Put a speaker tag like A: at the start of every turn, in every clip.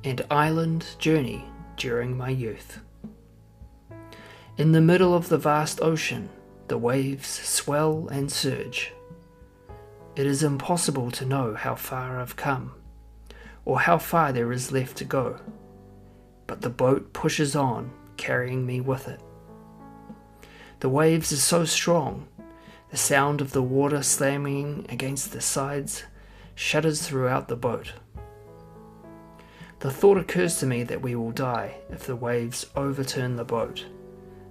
A: and island journey during my youth. In the middle of the vast ocean, the waves swell and surge. It is impossible to know how far I've come, or how far there is left to go, but the boat pushes on, carrying me with it. The waves are so strong, the sound of the water slamming against the sides shudders throughout the boat. The thought occurs to me that we will die if the waves overturn the boat,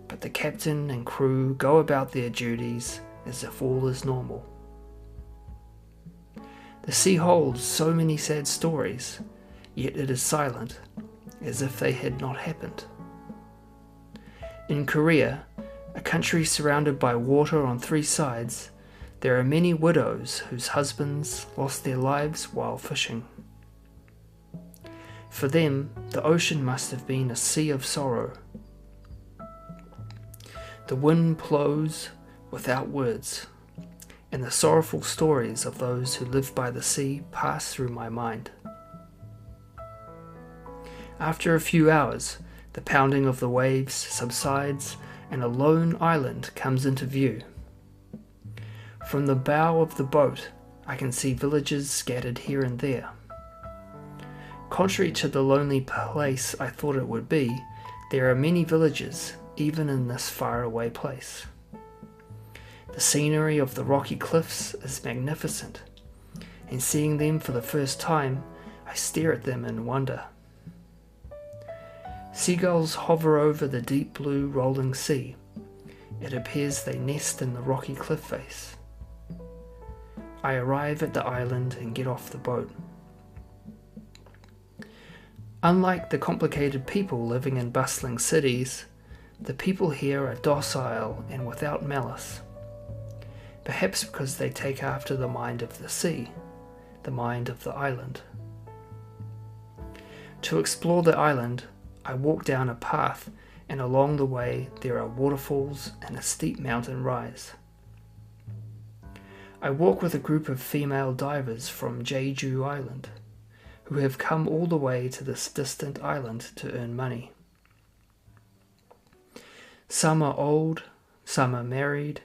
A: but the captain and crew go about their duties as if all is normal. The sea holds so many sad stories, yet it is silent, as if they had not happened. In Korea, a country surrounded by water on three sides, there are many widows whose husbands lost their lives while fishing. For them, the ocean must have been a sea of sorrow. The wind blows without words, and the sorrowful stories of those who live by the sea pass through my mind. After a few hours, the pounding of the waves subsides and a lone island comes into view. From the bow of the boat, I can see villages scattered here and there. Contrary to the lonely place I thought it would be, there are many villages, even in this faraway place. The scenery of the rocky cliffs is magnificent, and seeing them for the first time, I stare at them in wonder. Seagulls hover over the deep blue rolling sea. It appears they nest in the rocky cliff face. I arrive at the island and get off the boat. Unlike the complicated people living in bustling cities, the people here are docile and without malice. Perhaps because they take after the mind of the sea, the mind of the island. To explore the island, I walk down a path, and along the way there are waterfalls and a steep mountain rise. I walk with a group of female divers from Jeju Island, who have come all the way to this distant island to earn money. Some are old, some are married,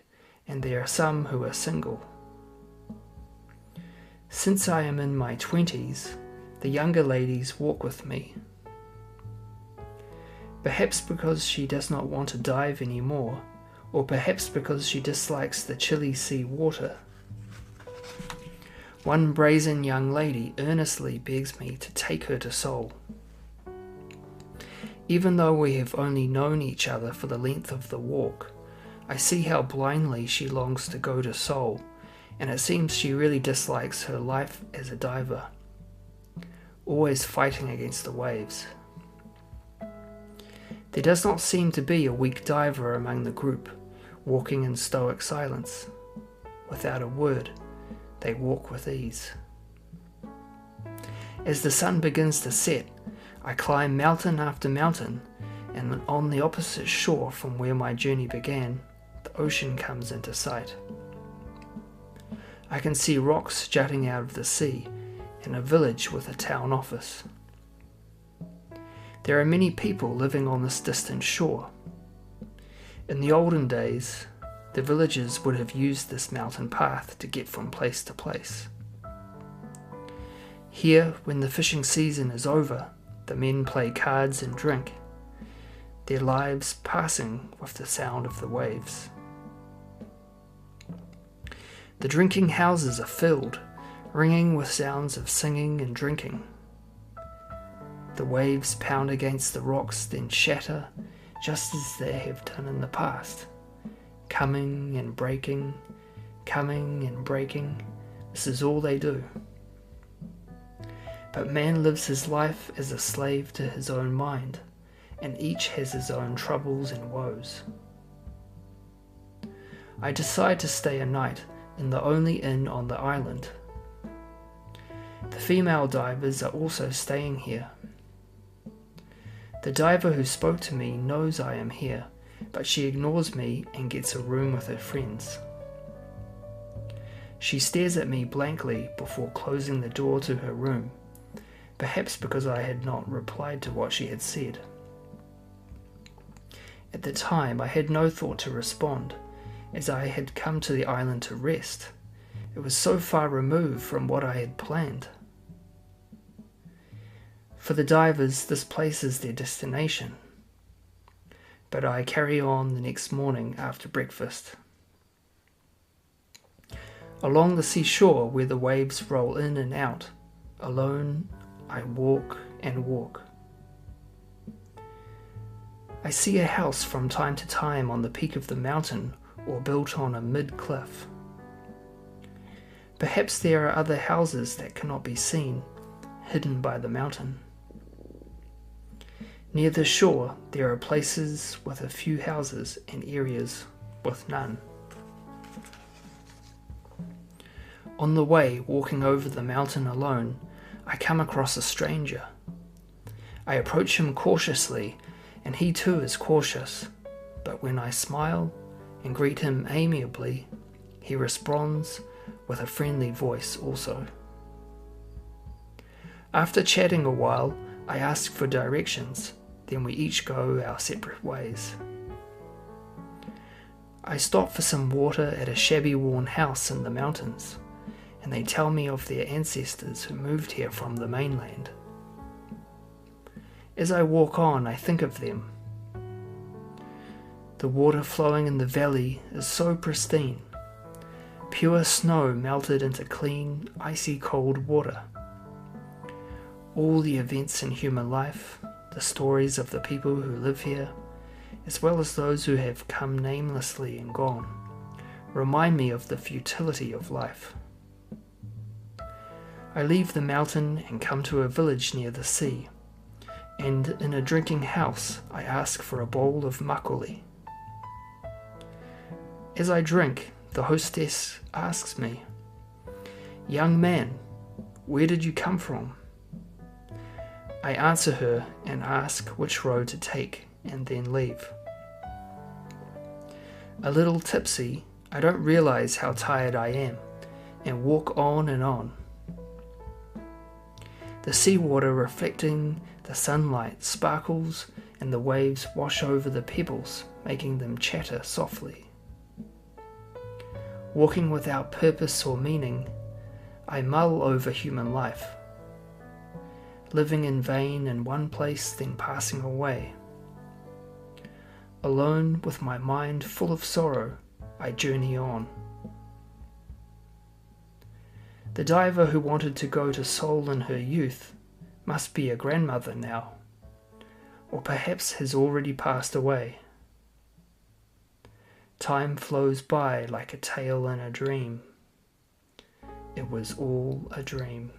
A: and there are some who are single. Since I am in my 20s, the younger ladies walk with me. Perhaps because she does not want to dive anymore, or perhaps because she dislikes the chilly sea water. One brazen young lady earnestly begs me to take her to Seoul. Even though we have only known each other for the length of the walk, I see how blindly she longs to go to Seoul, and it seems she really dislikes her life as a diver, always fighting against the waves. There does not seem to be a weak diver among the group, walking in stoic silence. Without a word, they walk with ease. As the sun begins to set, I climb mountain after mountain, and on the opposite shore from where my journey began, the ocean comes into sight. I can see rocks jutting out of the sea, and a village with a town office. There are many people living on this distant shore. In the olden days, the villagers would have used this mountain path to get from place to place. Here, when the fishing season is over, the men play cards and drink, their lives passing with the sound of the waves. The drinking houses are filled, ringing with sounds of singing and drinking. The waves pound against the rocks, then shatter, just as they have done in the past, coming and breaking, coming and breaking. This is all they do. But man lives his life as a slave to his own mind, and each has his own troubles and woes. I decide to stay a night in the only inn on the island. The female divers are also staying here. The diver who spoke to me knows I am here, but she ignores me and gets a room with her friends. She stares at me blankly before closing the door to her room, perhaps because I had not replied to what she had said. At the time, I had no thought to respond, as I had come to the island to rest. It was so far removed from what I had planned. For the divers, this place is their destination. But I carry on the next morning after breakfast. Along the seashore where the waves roll in and out, alone I walk and walk. I see a house from time to time on the peak of the mountain or built on a mid-cliff. Perhaps there are other houses that cannot be seen, hidden by the mountain. Near the shore there are places with a few houses and areas with none. On the way, walking over the mountain alone, I come across a stranger. I approach him cautiously, and he too is cautious, but when I smile and greet him amiably, he responds with a friendly voice also. After chatting a while, I ask for directions, then we each go our separate ways. I stop for some water at a shabby worn house in the mountains, and they tell me of their ancestors who moved here from the mainland. As I walk on, I think of them. The water flowing in the valley is so pristine, pure snow melted into clean, icy cold water. All the events in human life, the stories of the people who live here, as well as those who have come namelessly and gone, remind me of the futility of life. I leave the mountain and come to a village near the sea, and in a drinking house I ask for a bowl of makgeolli. As I drink, the hostess asks me, "Young man, where did you come from?" I answer her and ask which road to take and then leave. A little tipsy, I don't realize how tired I am and walk on and on. The seawater reflecting the sunlight sparkles and the waves wash over the pebbles, making them chatter softly. Walking without purpose or meaning, I mull over human life. Living in vain in one place, then passing away. Alone with my mind full of sorrow, I journey on. The diver who wanted to go to Seoul in her youth must be a grandmother now, or perhaps has already passed away. Time flows by like a tale in a dream. It was all a dream.